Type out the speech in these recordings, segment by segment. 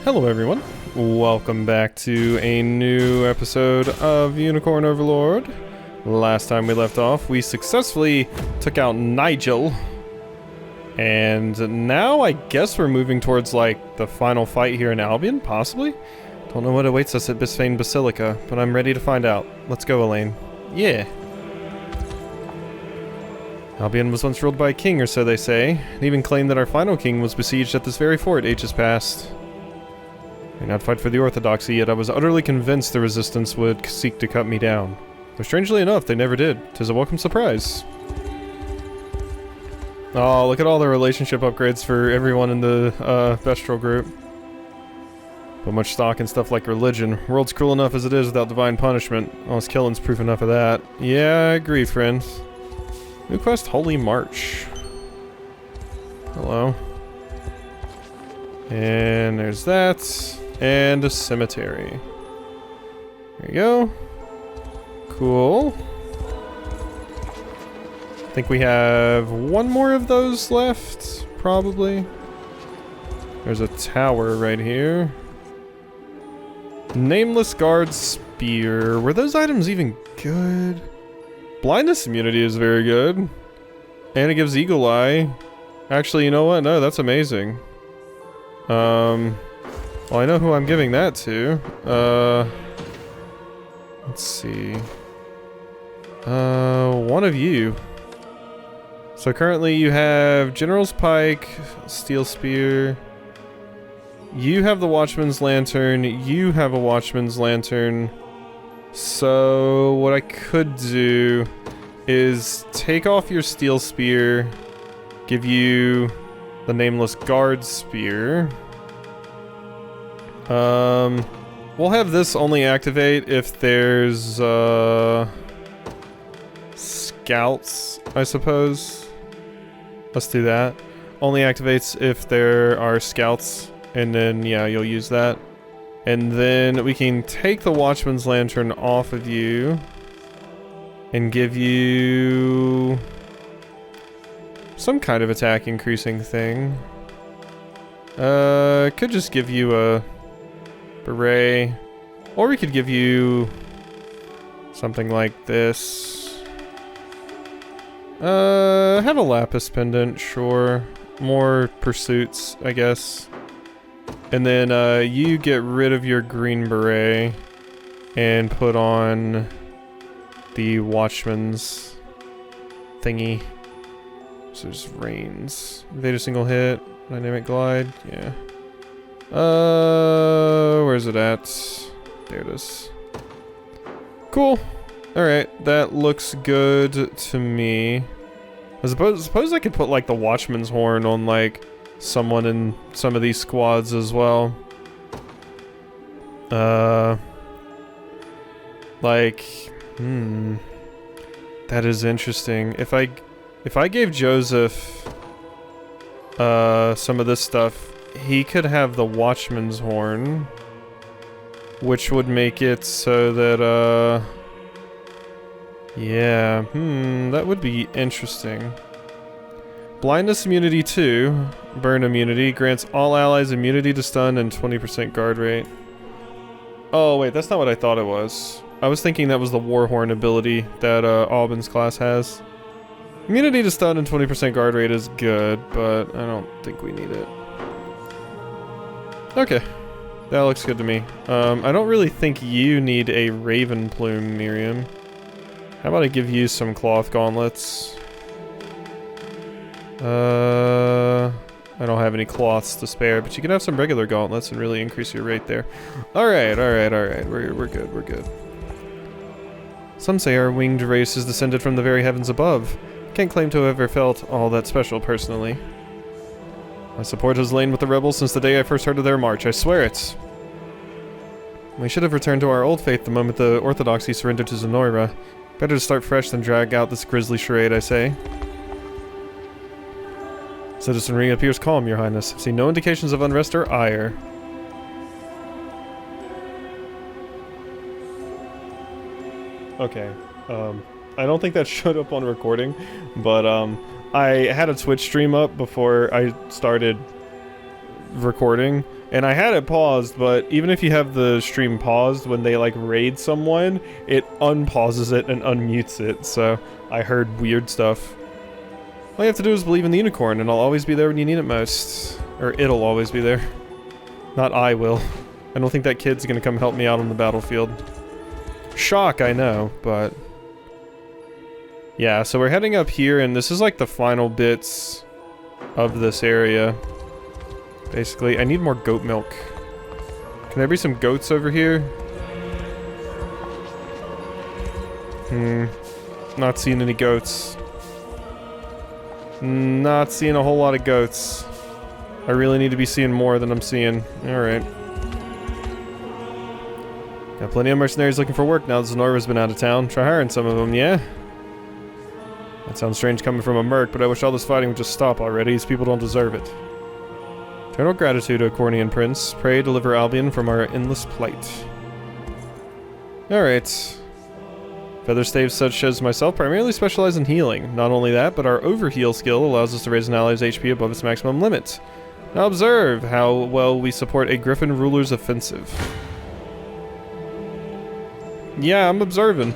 Hello everyone, welcome back to a new episode of Unicorn Overlord. Last time we left off, we successfully took out Nigel. And now I guess we're moving towards like the final fight here in Albion, possibly? Don't know what awaits us at Bisphane Basilica, but I'm ready to find out. Let's go, Elaine. Yeah. Albion was once ruled by a king, or so they say, and even claim that our final king was besieged at this very fort ages past. I did not fight for the orthodoxy, yet I was utterly convinced the resistance would seek to cut me down. Though strangely enough, they never did. 'Tis a welcome surprise. Oh, look at all the relationship upgrades for everyone in the Bestial group. Put much stock in stuff like religion. World's cruel enough as it is without divine punishment. Honest killing's proof enough of that. Yeah, I agree, friends. New quest, Holy March. Hello. And there's that. And a cemetery. There you go. Cool. I think we have one more of those left, probably. There's a tower right here. Nameless Guard Spear. Were those items even good? Blindness immunity is very good. And it gives Eagle Eye. Actually, you know what? No, that's amazing. Well, I know who I'm giving that to. Let's see. One of you. So currently you have General's Pike, Steel Spear. You have the Watchman's Lantern. You have a Watchman's Lantern. So what I could do is take off your Steel Spear, give you the Nameless Guard Spear. We'll have this only activate if there's, scouts, I suppose. Let's do that. Only activates if there are scouts, and then, yeah, you'll use that. And then we can take the Watchman's Lantern off of you and give you some kind of attack increasing thing. Could just give you a beret, or we could give you something like this. Have a lapis pendant, sure. More pursuits, I guess. And then, you get rid of your green beret and put on the Watchman's thingy. So there's Reigns. Evade a single hit. Dynamic glide, yeah. Where's it at? There it is. Cool. Alright, that looks good to me. I suppose I could put, like, the Watchman's Horn on, like, someone in some of these squads as well. Like, that is interesting. If I gave Joseph, some of this stuff, he could have the Watchman's Horn, which would make it so that, yeah, that would be interesting. Blindness immunity 2, burn immunity, grants all allies immunity to stun and 20% guard rate. Oh wait, that's not what I thought it was. I was thinking that was the Warhorn ability that, Albin's class has. Immunity to stun and 20% guard rate is good, but I don't think we need it. Okay, that looks good to me. I don't really think you need a Raven Plume, Miriam. How about I give you some cloth gauntlets? I don't have any cloths to spare, but you can have some regular gauntlets and really increase your rate there. Alright. We're good. Some say our winged race is descended from the very heavens above. Can't claim to have ever felt all that special personally. My support has lain with the rebels since the day I first heard of their march, I swear it. We should have returned to our old faith the moment the orthodoxy surrendered to Zenoira. Better to start fresh than drag out this grisly charade, I say. Citizenry appears calm, your highness. I've seen no indications of unrest or ire. Okay, I don't think that showed up on recording, but, I had a Twitch stream up before I started recording, And I had it paused, but even if you have the stream paused when they like raid someone, it unpauses it and unmutes it, so I heard weird stuff. All you have to do is believe in the unicorn and I'll always be there when you need it most. Or it'll always be there. Not I will. I don't think that kid's gonna come help me out on the battlefield. Shock, I know, but... yeah, so we're heading up here and this is like the final bits of this area. Basically, I need more goat milk. Can there be some goats over here? Not seeing any goats. Not seeing a whole lot of goats. I really need to be seeing more than I'm seeing. Alright. Got plenty of mercenaries looking for work now that Zenora's been out of town. Try hiring some of them, yeah? That sounds strange coming from a merc, but I wish all this fighting would just stop already. These people don't deserve it. Eternal gratitude, O Cornian Prince. Pray deliver Albion from our endless plight. Alright. Featherstaves such as myself primarily specialize in healing. Not only that, but our overheal skill allows us to raise an ally's HP above its maximum limit. Now observe how well we support a Griffin Ruler's offensive. Yeah, I'm observing.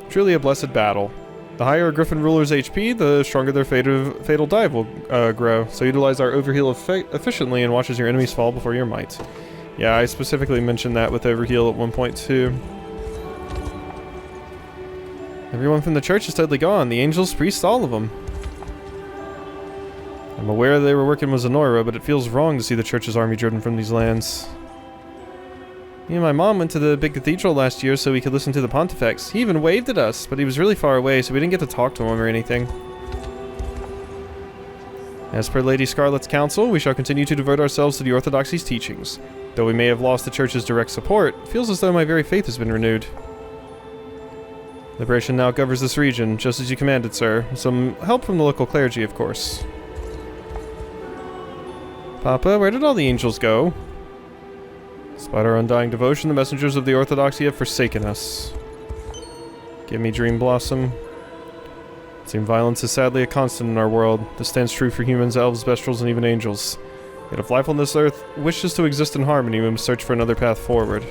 Truly a blessed battle. The higher a Griffin Ruler's HP, the stronger their fatal dive will grow. So utilize our overheal efficiently and watch as your enemies fall before your might. Yeah, I specifically mentioned that with overheal at 1.2. Everyone from the church is totally gone. The angels, priests, all of them. I'm aware they were working with Zenora, but it feels wrong to see the church's army driven from these lands. Me and my mom went to the big cathedral last year so we could listen to the Pontifex. He even waved at us, but he was really far away, so we didn't get to talk to him or anything. As per Lady Scarlet's counsel, we shall continue to devote ourselves to the Orthodoxy's teachings. Though we may have lost the Church's direct support, it feels as though my very faith has been renewed. Liberation now covers this region, just as you commanded, sir. Some help from the local clergy, of course. Papa, where did all the angels go? Despite our undying devotion, the messengers of the Orthodoxy have forsaken us. Give me Dream Blossom. It seems violence is sadly a constant in our world. This stands true for humans, elves, bestrels, and even angels. Yet if life on this earth wishes to exist in harmony, we must search for another path forward.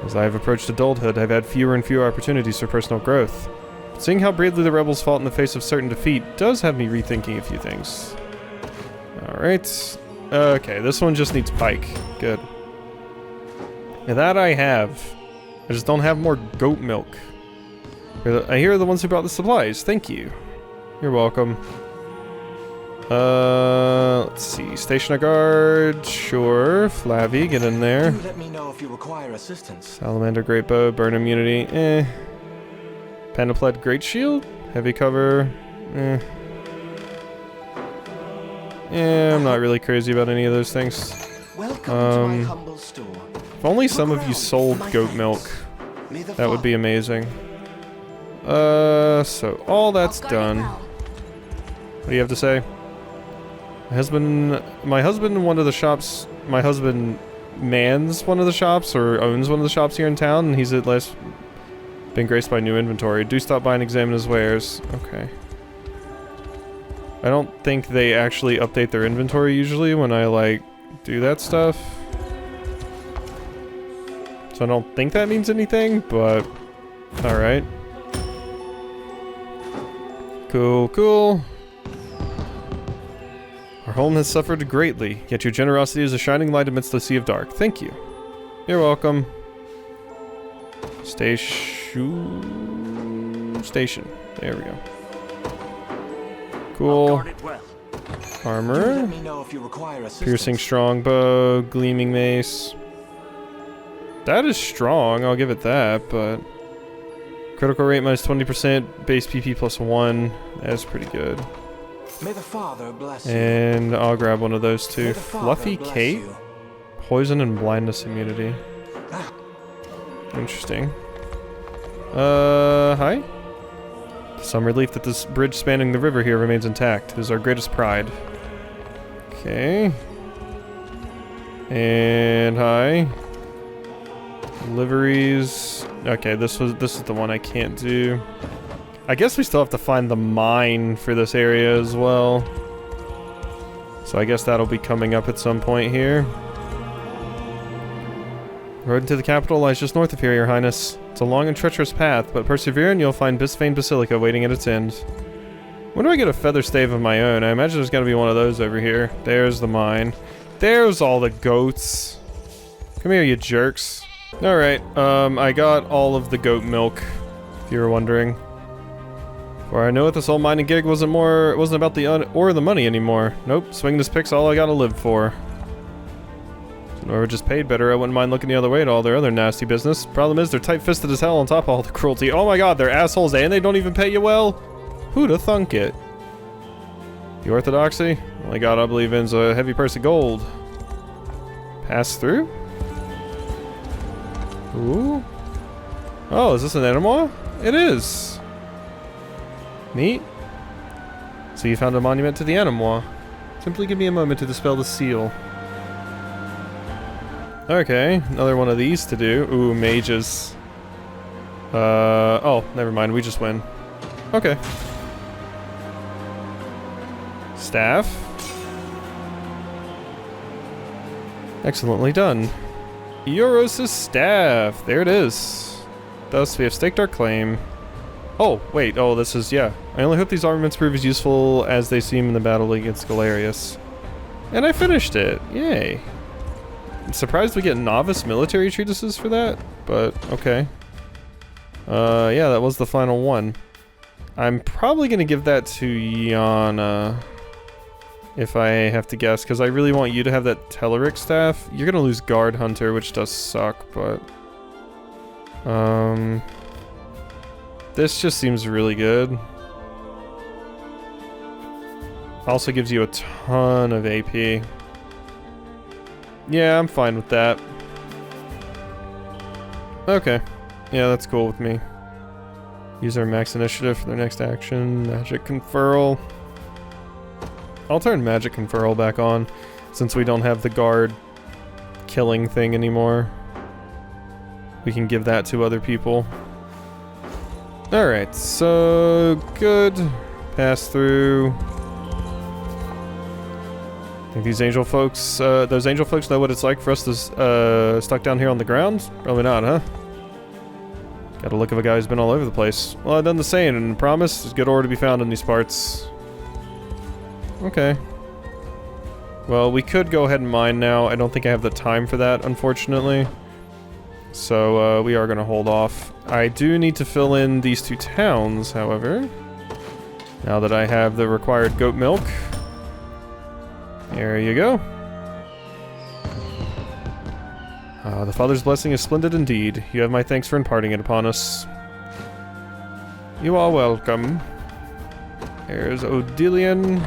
As I have approached adulthood, I've had fewer and fewer opportunities for personal growth. But seeing how bravely the rebels fought in the face of certain defeat does have me rethinking a few things. Alright. Okay, this one just needs pike. Good. And that I have. I just don't have more goat milk. I hear the ones who brought the supplies. Thank you. You're welcome. Let's see. Station a guard. Sure. Flavy, get in there. Do let me know if you require assistance. Salamander, great bow, burn immunity. Panoplet, great shield. Heavy cover. Yeah, I'm not really crazy about any of those things. Welcome to my humble store. If only some of you sold goat milk, that would be amazing. So all that's done. What do you have to say? My husband one of the shops, my husband mans one of the shops, or owns one of the shops here in town, and he's at last been graced by new inventory. Do stop by and examine his wares. Okay. I don't think they actually update their inventory usually when I, like, do that stuff. So I don't think that means anything, but... alright. Cool, cool. Our home has suffered greatly, yet your generosity is a shining light amidst the sea of dark. Thank you. You're welcome. Station. There we go. Cool. Armor. Piercing strongbow. Gleaming mace. That is strong, I'll give it that, but... critical rate minus 20%, base PP plus 1. That's pretty good. May the Father bless you. And I'll grab one of those too. Fluffy cape? Poison and blindness immunity. Interesting. Hi? Some relief that this bridge spanning the river here remains intact. It is our greatest pride. Okay. And hi. Liveries. Okay, this is the one I can't do. I guess we still have to find the mine for this area as well. So I guess that'll be coming up at some point here. The road into the capital lies just north of here, Your Highness. It's a long and treacherous path, but persevere and you'll find Bisphane Basilica waiting at its end. When do I get a feather stave of my own? I imagine there's gotta be one of those over here. There's the mine. There's all the goats. Come here, you jerks. Alright, I got all of the goat milk, if you were wondering. For I know it, this whole mining gig it wasn't about the or the money anymore. Nope, swinging this pick's all I gotta live for. So whoever just paid better, I wouldn't mind looking the other way at all their other nasty business. Problem is, they're tight-fisted as hell on top of all the cruelty. Oh my god, they're assholes and they don't even pay you well? Who'da thunk it? The orthodoxy? Only god I believe in's a heavy purse of gold. Pass through? Ooh. Oh, is this an enema? It is. Neat. So you found a monument to the Enemois. Simply give me a moment to dispel the seal. Okay, another one of these to do. Ooh, mages. Oh, never mind, we just win. Okay. Staff. Excellently done. Euros' staff. There it is. Thus, we have staked our claim. Oh, wait. Oh, this is, yeah. I only hope these armaments prove as useful as they seem in the battle against Galerius. And I finished it. Yay. I'm surprised we get novice military treatises for that, but okay. Yeah, that was the final one. I'm probably going to give that to Yana, if I have to guess, because I really want you to have that Telleric staff. You're going to lose Guard Hunter, which does suck, but... this just seems really good. Also gives you a ton of AP. Yeah, I'm fine with that. Okay. Yeah, that's cool with me. Use our max initiative for their next action. Magic Conferral. I'll turn Magic Conferral back on, since we don't have the guard killing thing anymore. We can give that to other people. Alright, so good. Pass through. I think these angel folks, those angel folks know what it's like for us to, stuck down here on the ground? Probably not, huh? Got a look of a guy who's been all over the place. Well, I've done the same, and promise, there's good ore to be found in these parts. Okay. Well, we could go ahead and mine now. I don't think I have the time for that, unfortunately. So, we are gonna hold off. I do need to fill in these two towns, however. Now that I have the required goat milk. There you go. The Father's blessing is splendid indeed. You have my thanks for imparting it upon us. You are welcome. There's Odilion.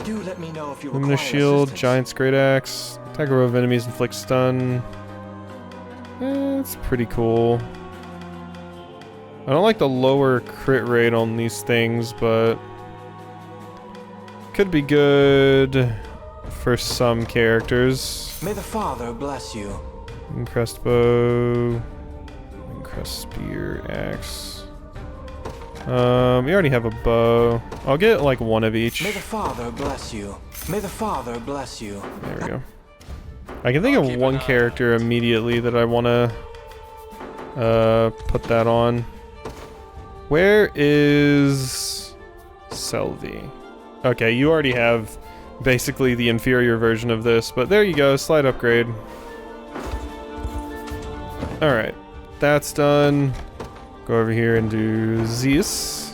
Do let me know if you Luminous require Shield, assistance. Giant's Great Axe. Attack a row of enemies, inflict stun. It's pretty cool. I don't like the lower crit rate on these things, but could be good for some characters. May the Father bless you. Crest bow, crest spear, axe. We already have a bow. I'll get like one of each. May the Father bless you. May the Father bless you. There we go. I can think of one character immediately that I want to put that on. Where is Selvi? Okay, you already have basically the inferior version of this, but there you go, slight upgrade. Alright, that's done. Go over here and do this.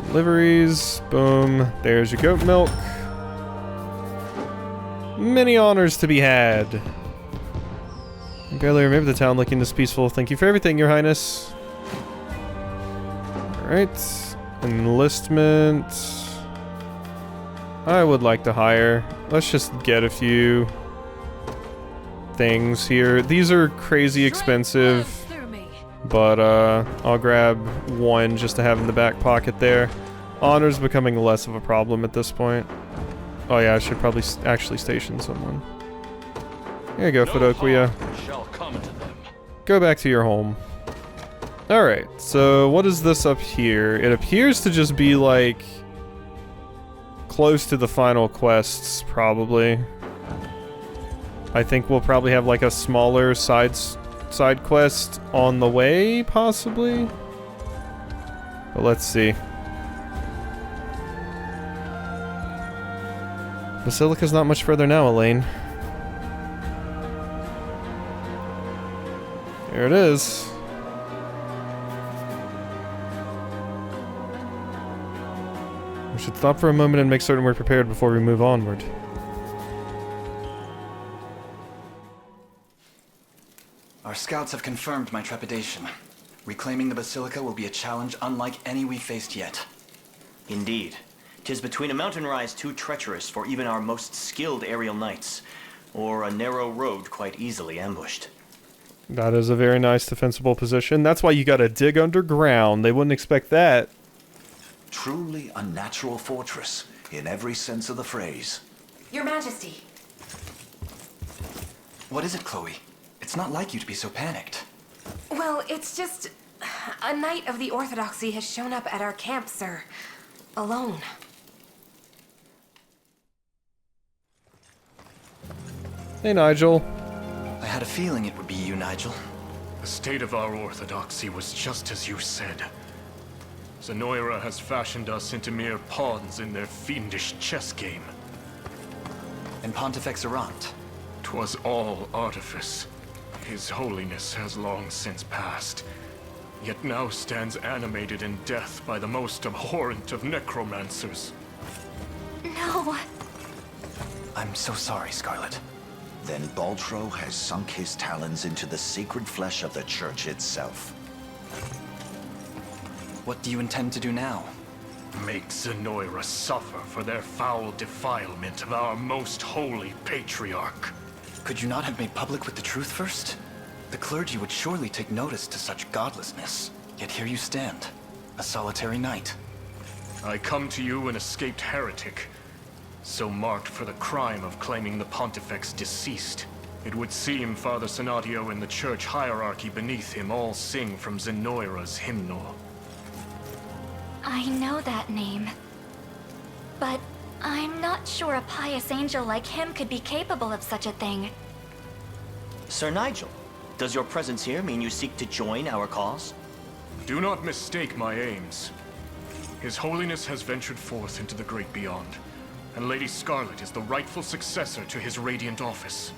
Deliveries, boom. There's your goat milk. Many honors to be had. I barely remember the town looking this peaceful. Thank you for everything, Your Highness. Alright. Enlistment. I would like to hire. Let's just get a few things here. These are crazy expensive, but I'll grab one just to have in the back pocket there. Honor's becoming less of a problem at this point. Oh yeah, I should probably actually station someone. Here you go, Fidoquia. Go back to your home. Alright, so what is this up here? It appears to just be like close to the final quests, probably. I think we'll probably have like a smaller side quest on the way, possibly. But let's see. Basilica's not much further now, Elaine. There it is. We should stop for a moment and make certain we're prepared before we move onward. Our scouts have confirmed my trepidation. Reclaiming the Basilica will be a challenge unlike any we faced yet. Indeed. 'Tis between a mountain rise too treacherous for even our most skilled aerial knights, or a narrow road quite easily ambushed. That is a very nice defensible position. That's why you gotta dig underground. They wouldn't expect that. Truly a natural fortress, in every sense of the phrase. Your Majesty. What is it, Chloe? It's not like you to be so panicked. Well, it's just... a knight of the Orthodoxy has shown up at our camp, sir. Alone. Hey, Nigel. I had a feeling it would be you, Nigel. The state of our orthodoxy was just as you said. Zenoira has fashioned us into mere pawns in their fiendish chess game. And Pontifex Errant. 'Twas all artifice. His holiness has long since passed, yet now stands animated in death by the most abhorrent of necromancers. No. I'm so sorry, Scarlet. Then Baltro has sunk his talons into the sacred flesh of the church itself. What do you intend to do now? Make Zenoira suffer for their foul defilement of our most holy patriarch. Could you not have made public with the truth first? The clergy would surely take notice to such godlessness. Yet here you stand, a solitary knight. I come to you an escaped heretic, so marked for the crime of claiming the Pontifex deceased. It would seem Father Senadio and the church hierarchy beneath him all sing from Zenoira's hymnal. I know that name, but I'm not sure a pious angel like him could be capable of such a thing. Sir Nigel, does your presence here mean you seek to join our cause? Do not mistake my aims. His Holiness has ventured forth into the great beyond, and Lady Scarlet is the rightful successor to his radiant office.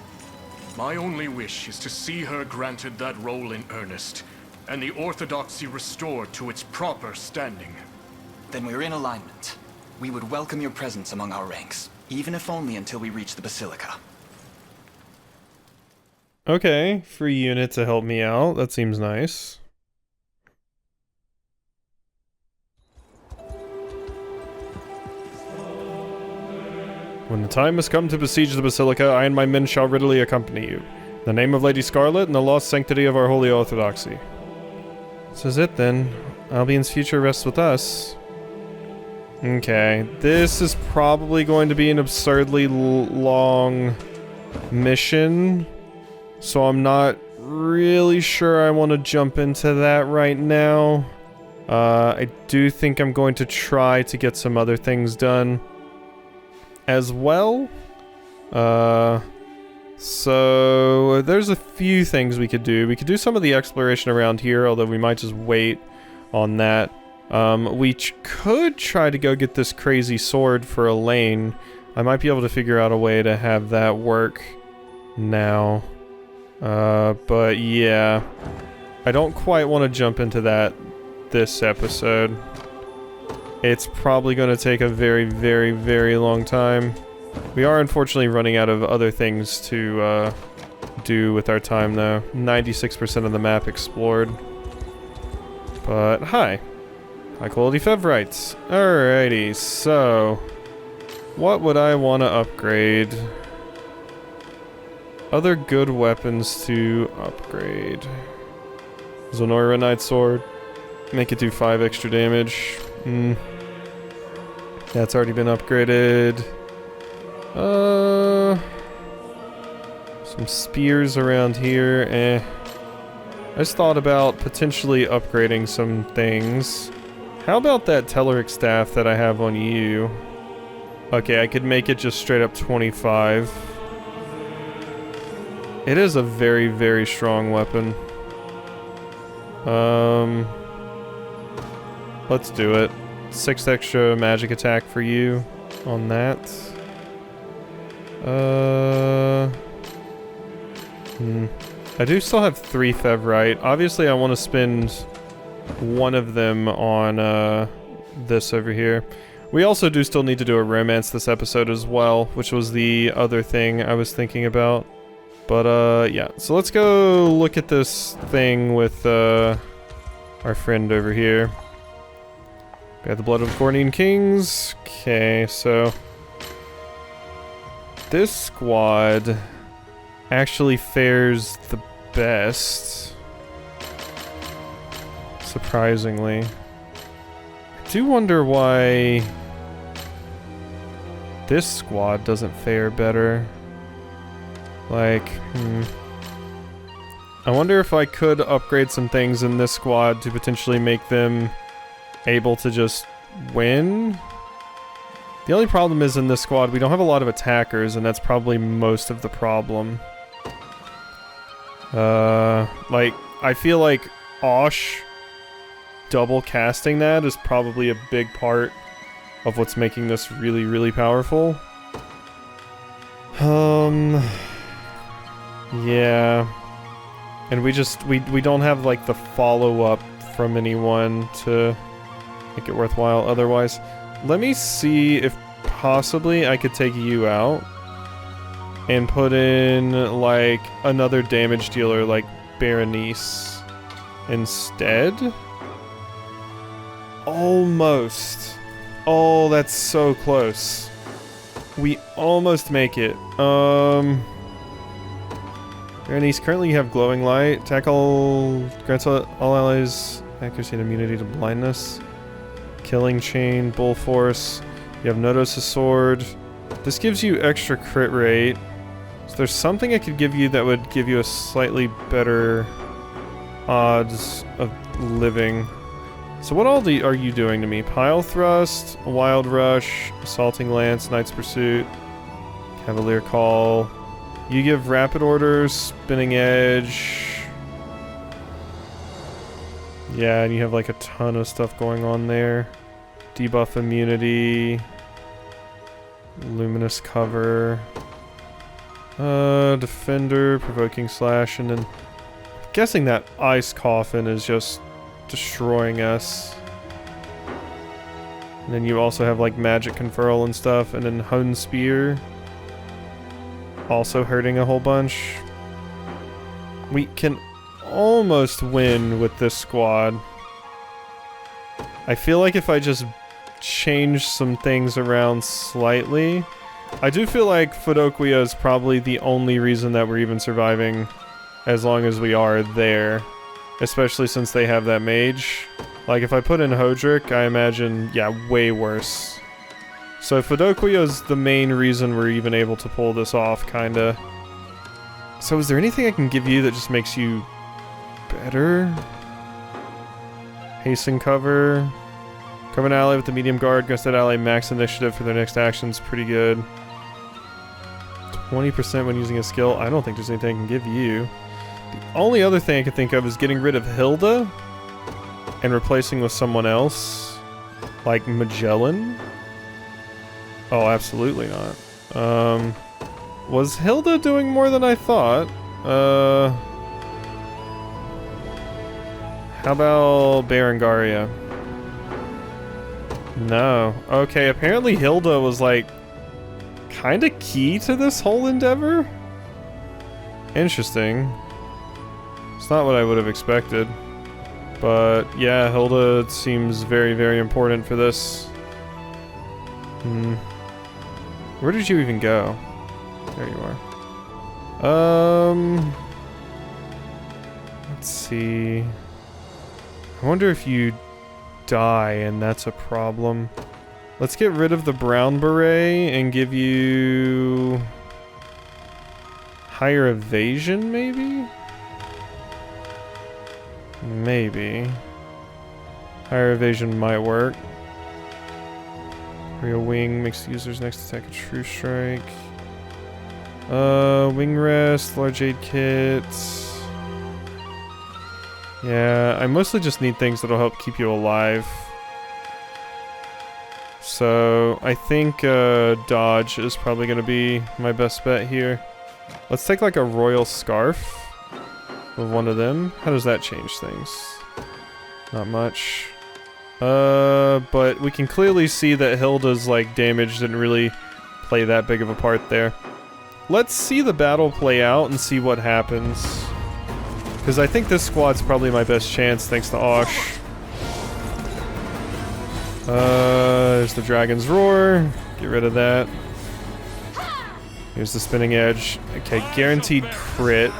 My only wish is to see her granted that role in earnest, and the orthodoxy restored to its proper standing. Then we're in alignment. We would welcome your presence among our ranks, even if only until we reach the Basilica. Okay, free unit to help me out. That seems nice. When the time has come to besiege the Basilica, I and my men shall readily accompany you. In the name of Lady Scarlet and the lost sanctity of our holy orthodoxy. This is it then. Albion's future rests with us. Okay, this is probably going to be an absurdly long mission, so I'm not really sure I want to jump into that right now. I do think I'm going to try to get some other things done as well. So there's a few things we could do. We could do some of the exploration around here, although we might just wait on that. We could try to go get this crazy sword for Elaine. I might be able to figure out a way to have that work now. But yeah, I don't quite want to jump into that this episode. It's probably going to take a very, very, very long time. We are unfortunately running out of other things to do with our time though. 96% of the map explored. But hi. High quality Fevrites. Alrighty, so what would I want to upgrade? Other good weapons to upgrade. Zenoira Knight Sword. Make it do 5 extra damage. That's already been upgraded. Some spears around here, I just thought about potentially upgrading some things. How about that Telleric staff that I have on you? Okay, I could make it just straight up 25. It is a very, very strong weapon. Let's do it. 6 extra magic attack for you on that. I do still have 3 Fevrite. Obviously, I want to spend one of them on this over here. We also do still need to do a romance this episode as well, which was the other thing I was thinking about. But yeah, so let's go look at this thing with our friend over here. We have the Blood of the Cornine Kings. Okay, so this squad actually fares the best, surprisingly. I do wonder why this squad doesn't fare better. Like, I wonder if I could upgrade some things in this squad to potentially make them able to just win. The only problem is in this squad, we don't have a lot of attackers, and that's probably most of the problem. Like, I feel like Osh double casting that is probably a big part of what's making this really, really powerful. Yeah. And we don't have, like, the follow-up from anyone to make it worthwhile otherwise. Let me see if possibly I could take you out and put in, like, another damage dealer like Berenice instead. Almost. Oh, that's so close. We almost make it. Berenice, currently you have Glowing Light. Tackle grants all allies accuracy and immunity to blindness. Killing Chain, Bull Force. You have Nodos' Sword. This gives you extra crit rate. So there's something I could give you that would give you a slightly better odds of living. So what all are you doing to me? Pile Thrust, Wild Rush, Assaulting Lance, Knight's Pursuit, Cavalier Call. You give Rapid Orders, Spinning Edge. Yeah, and you have like a ton of stuff going on there. Debuff Immunity. Luminous Cover. Defender, Provoking Slash, and then... I'm guessing that Ice Coffin is just destroying us. And then you also have like Magic Conferral and stuff, and then Hone Spear. Also hurting a whole bunch. We can almost win with this squad. I feel like if I just change some things around slightly... I do feel like Fidoquia is probably the only reason that we're even surviving as long as we are there. Especially since they have that mage. Like, if I put in Hodrick, I imagine, yeah, way worse. So Fidoquia is the main reason we're even able to pull this off, kinda. So is there anything I can give you that just makes you better? Hasten Cover. Cover an ally with the medium guard. Grants that ally max initiative for their next actions. Pretty good. 20% when using a skill. I don't think there's anything I can give you. The only other thing I can think of is getting rid of Hilda and replacing with someone else. Like Magellan. Oh, absolutely not. Was Hilda doing more than I thought? How about Berengaria? No. Okay, apparently Hilda was like kinda key to this whole endeavor? Interesting. It's not what I would have expected. But yeah, Hilda seems very, very important for this. Where did you even go? There you are. Let's see. I wonder if you die and that's a problem. Let's get rid of the brown beret and give you higher evasion, maybe? Maybe. Higher evasion might work. Aerial wing makes the user's next attack a true strike. Wing rest, large aid kit. Yeah, I mostly just need things that'll help keep you alive. So I think dodge is probably going to be my best bet here. Let's take like a royal scarf of one of them. How does that change things? Not much. But we can clearly see that Hilda's like damage didn't really play that big of a part there. Let's see the battle play out and see what happens. Because I think this squad's probably my best chance thanks to Osh. There's the Dragon's Roar. Get rid of that. Here's the Spinning Edge. Okay, guaranteed crit.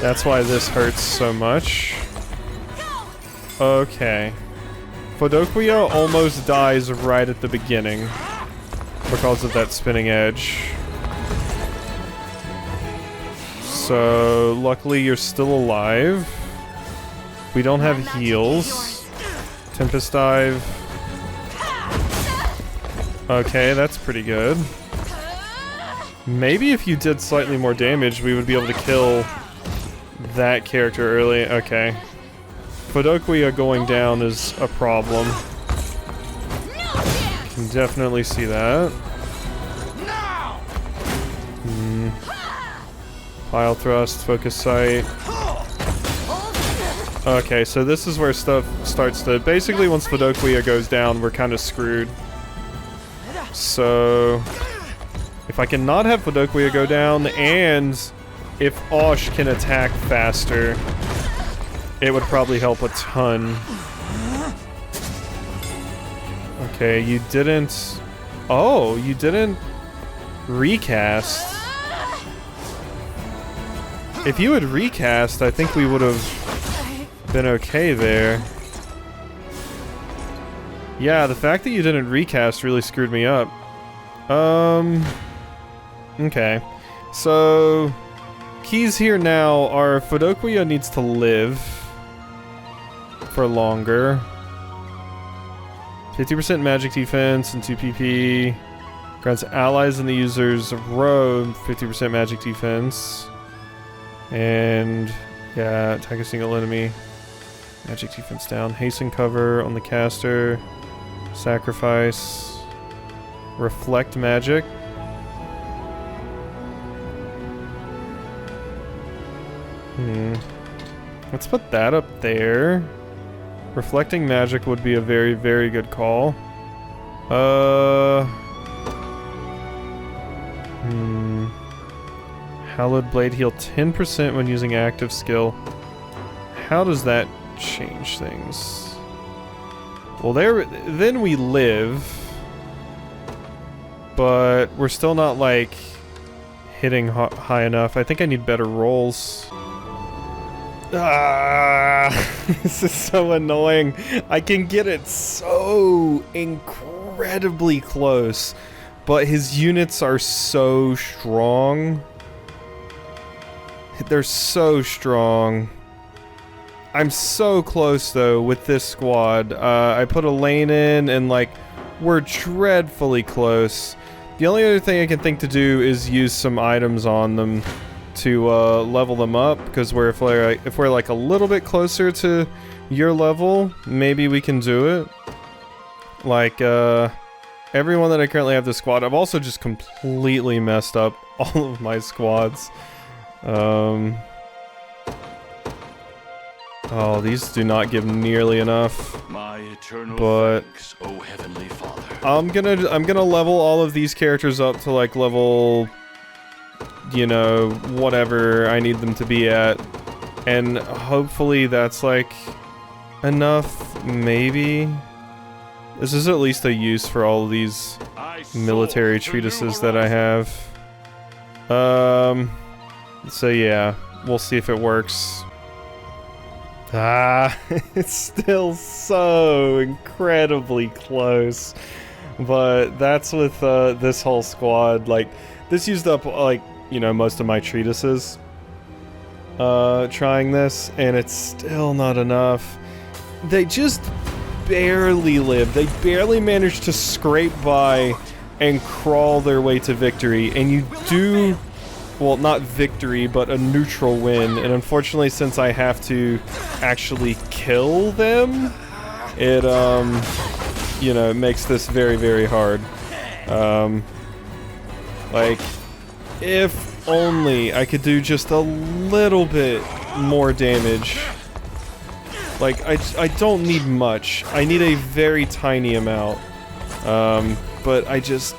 That's why this hurts so much. Okay. Fodokuya almost dies right at the beginning because of that Spinning Edge. So, luckily you're still alive. We don't have heals. Tempest Dive. Okay, that's pretty good. Maybe if you did slightly more damage, we would be able to kill that character early. Okay. Fodokuya going down is a problem. Can definitely see that. Pile thrust, focus sight. Okay, so this is where stuff starts to... Basically, once Fodokuya goes down, we're kind of screwed. So... If I can not have Fodokuya go down, and if Osh can attack faster, it would probably help a ton. Okay, you didn't... Oh, you didn't recast. If you had recast, I think we would have been okay there. Yeah, the fact that you didn't recast really screwed me up. Okay. So, keys here now are Fodokuya needs to live for longer. 50% magic defense and 2 PP. Grants allies in the user's row 50% magic defense. And, yeah, attack a single enemy. Magic defense down. Hasten cover on the caster. Sacrifice. Reflect magic. Let's put that up there. Reflecting magic would be a very, very good call. Hallowed Blade heal 10% when using active skill. How does that change things? Well, then we live. But we're still not, like, hitting high enough. I think I need better rolls. This is so annoying. I can get it so incredibly close, but his units are so strong. They're so strong. I'm so close though with this squad. I put a lane in and like we're dreadfully close. The only other thing I can think to do is use some items on them to level them up, because if we're like a little bit closer to your level, maybe we can do it. Like everyone that I currently have this squad, I've also just completely messed up all of my squads. Oh, these do not give nearly enough. My eternal but thanks, O Heavenly Father. I'm gonna level all of these characters up to like level, you know, whatever I need them to be at, and hopefully that's like enough. Maybe this is at least a use for all of these military treatises that I have. So yeah, we'll see if it works. It's still so incredibly close. But that's with this whole squad. Like, this used up, like, you know, most of my treatises. Trying this, and it's still not enough. They just barely live. They barely managed to scrape by and crawl their way to victory. And you do, well, not victory, but a neutral win. And unfortunately, since I have to actually kill them, it, you know, it makes this very, very hard. Like, if only I could do just a little bit more damage. Like, I don't need much. I need a very tiny amount. But I just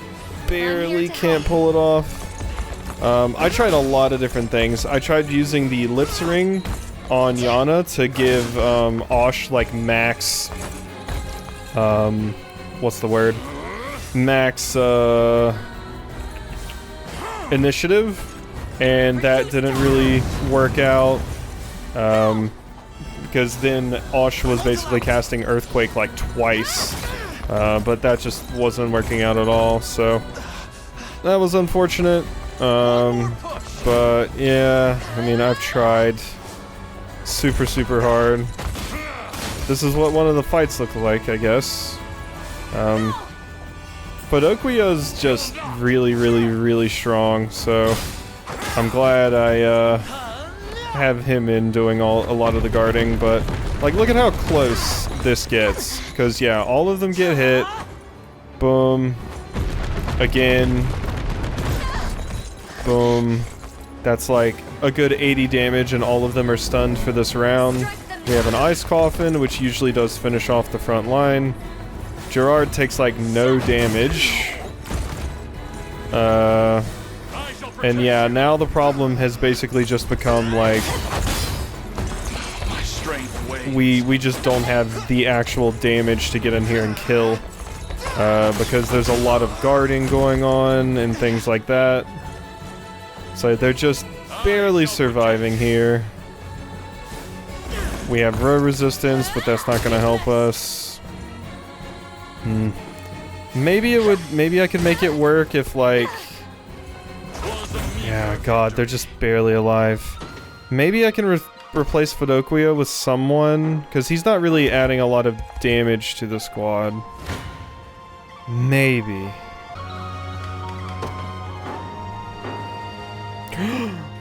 barely can't pull it off. I tried a lot of different things. I tried using the Lips Ring on Yana to give Osh, like, max... what's the word? Max, initiative. And that didn't really work out. Because then Osh was basically casting Earthquake like twice, but that just wasn't working out at all, so that was unfortunate. But yeah, I mean, I've tried super, super hard. This is what one of the fights look like, I guess. Fidoquia's just really, really, really strong, so I'm glad I, have him in doing a lot of the guarding, but like, look at how close this gets, because yeah, all of them get hit. Boom. Again. Boom. That's like a good 80 damage, and all of them are stunned for this round. We have an Ice Coffin, which usually does finish off the front line. Gerard takes like no damage. And yeah, now the problem has basically just become like we just don't have the actual damage to get in here and kill, because there's a lot of guarding going on and things like that. So they're just barely surviving here. We have row resistance, but that's not gonna help us. Maybe I could make it work if, like... Yeah, God, they're just barely alive. Maybe I can replace Fidoquia with someone, because he's not really adding a lot of damage to the squad. Maybe.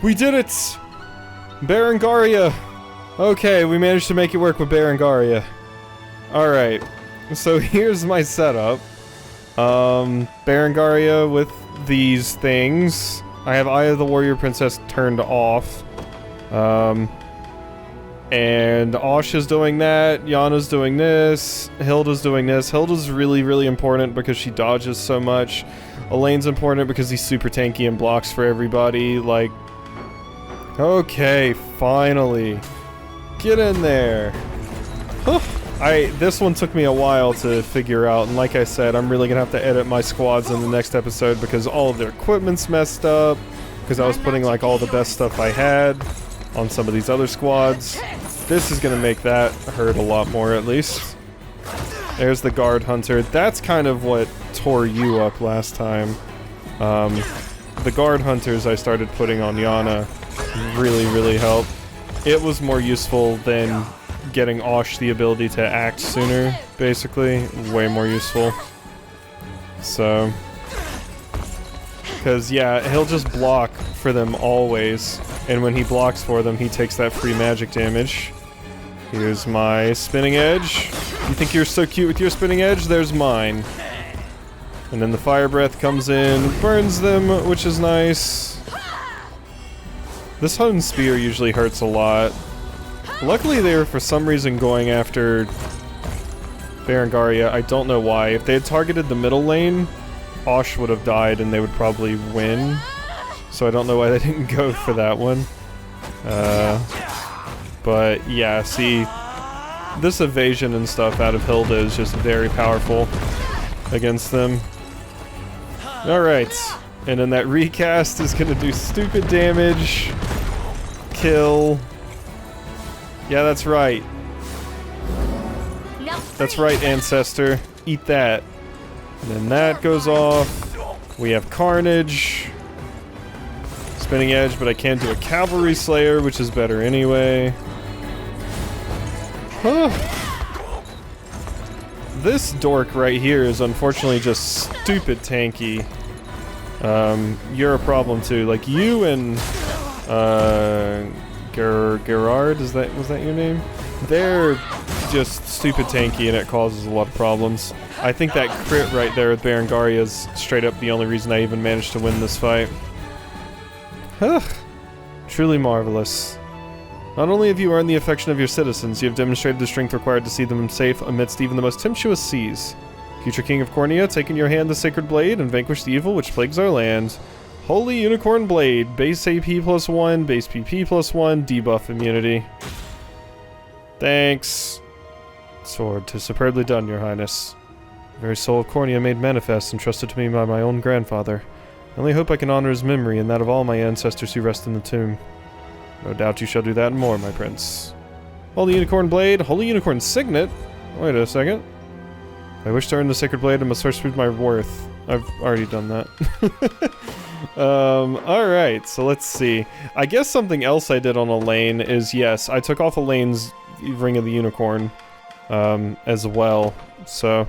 We did it! Berengaria! Okay, we managed to make it work with Berengaria. Alright, so here's my setup. Berengaria with these things. I have Eye of the Warrior Princess turned off. And Osh is doing that, Yana's doing this, Hilda's doing this. Hilda's really, really important because she dodges so much. Elaine's important because he's super tanky and blocks for everybody. Like, okay, finally. Get in there. This one took me a while to figure out, and like I said, I'm really gonna have to edit my squads in the next episode because all of their equipment's messed up, because I was putting like all the best stuff I had on some of these other squads. This is gonna make that hurt a lot more, at least. There's the Guard Hunter. That's kind of what tore you up last time. The Guard Hunters I started putting on Yana really, really helped. It was more useful than getting Osh the ability to act sooner, basically. Way more useful. So... because, yeah, he'll just block for them always, and when he blocks for them, he takes that free magic damage. Here's my Spinning Edge. You think you're so cute with your Spinning Edge? There's mine. And then the Fire Breath comes in, burns them, which is nice. This Hone Spear usually hurts a lot. Luckily they were for some reason going after Berengaria. I don't know why. If they had targeted the middle lane, Osh would have died and they would probably win. So I don't know why they didn't go for that one. But yeah, see, this evasion and stuff out of Hilda is just very powerful against them. Alright, and then that recast is gonna do stupid damage. Kill. Yeah, that's right. That's right, Ancestor. Eat that. And then that goes off. We have Carnage. Spinning Edge, but I can't do a Cavalry Slayer, which is better anyway. this dork right here is unfortunately just stupid tanky. You're a problem too. Like you and Gerard, was that your name? They're just stupid tanky and it causes a lot of problems. I think that crit right there with Berengaria is straight up the only reason I even managed to win this fight. Truly marvelous. Not only have you earned the affection of your citizens, you have demonstrated the strength required to see them safe amidst even the most tempestuous seas. Future King of Cornea, take in your hand the sacred blade and vanquish the evil which plagues our land. Holy Unicorn Blade, base AP +1, base PP +1, debuff immunity. Thanks. Sword, 'tis superbly done, your highness. The very soul of Cornea made manifest, entrusted to me by my own grandfather. I only hope I can honor his memory and that of all my ancestors who rest in the tomb. No doubt you shall do that and more, my prince. Holy Unicorn Blade, Holy Unicorn Signet? Wait a second. If I wish to earn the Sacred Blade, I must first prove my worth. I've already done that. Alright, so let's see. I guess something else I did on Elaine is, yes, I took off Elaine's Ring of the Unicorn, as well. So,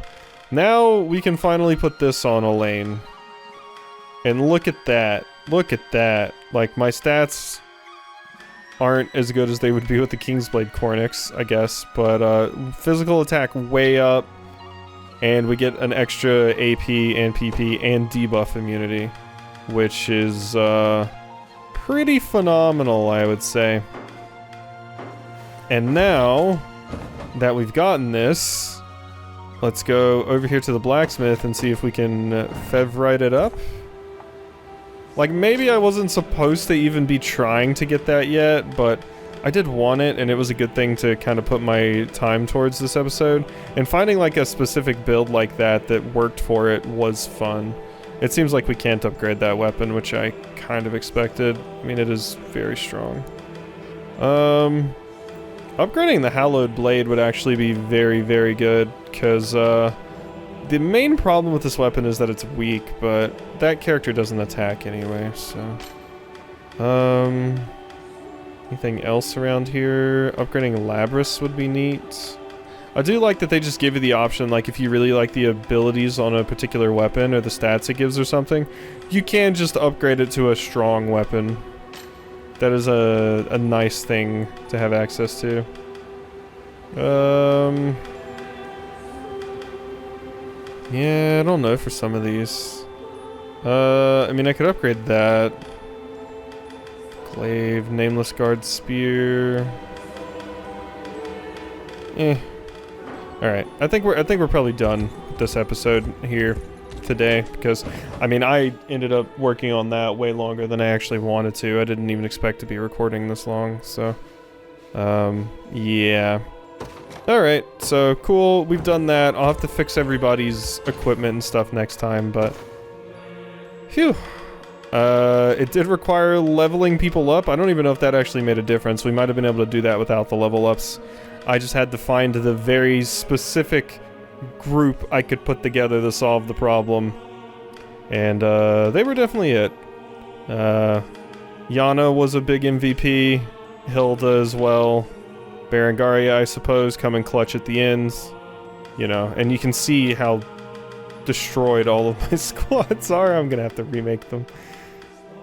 now we can finally put this on Elaine. And look at that. Look at that. Like, my stats aren't as good as they would be with the Kingsblade Cornix, I guess. But, physical attack way up. And we get an extra AP and PP and debuff immunity. Which is, pretty phenomenal, I would say. And now that we've gotten this, let's go over here to the blacksmith and see if we can Fevrite it up. Like, maybe I wasn't supposed to even be trying to get that yet, but I did want it, and it was a good thing to kind of put my time towards this episode. And finding, like, a specific build like that that worked for it was fun. It seems like we can't upgrade that weapon, which I kind of expected. I mean, it is very strong. Upgrading the Hallowed Blade would actually be very, very good, because, the main problem with this weapon is that it's weak, but that character doesn't attack anyway, so... anything else around here? Upgrading Labrys would be neat. I do like that they just give you the option, like if you really like the abilities on a particular weapon or the stats it gives or something, you can just upgrade it to a strong weapon. That is a nice thing to have access to. Yeah, I don't know for some of these. I mean, I could upgrade that. Glaive, Nameless Guard Spear. Alright, I think we're probably done with this episode here today, because I mean I ended up working on that way longer than I actually wanted to. I didn't even expect to be recording this long, so yeah. Alright, so cool, we've done that. I'll have to fix everybody's equipment and stuff next time, but phew. It did require leveling people up. I don't even know if that actually made a difference. We might have been able to do that without the level ups. I just had to find the very specific group I could put together to solve the problem. And, they were definitely it. Yana was a big MVP. Hilda as well. Berengaria, I suppose, coming clutch at the end. You know, and you can see how destroyed all of my squads are. I'm gonna have to remake them.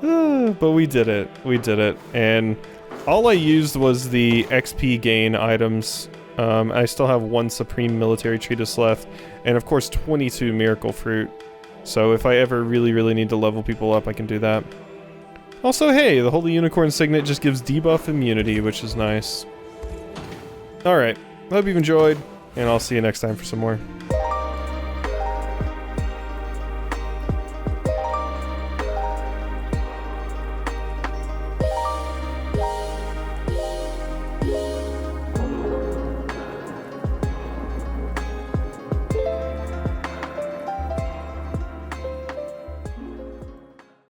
But we did it. We did it. And all I used was the XP gain items. I still have 1 Supreme Military Treatise left. And of course 22 Miracle Fruit. So if I ever really, really need to level people up, I can do that. Also, hey, the Holy Unicorn Signet just gives debuff immunity, which is nice. Alright, hope you've enjoyed, and I'll see you next time for some more.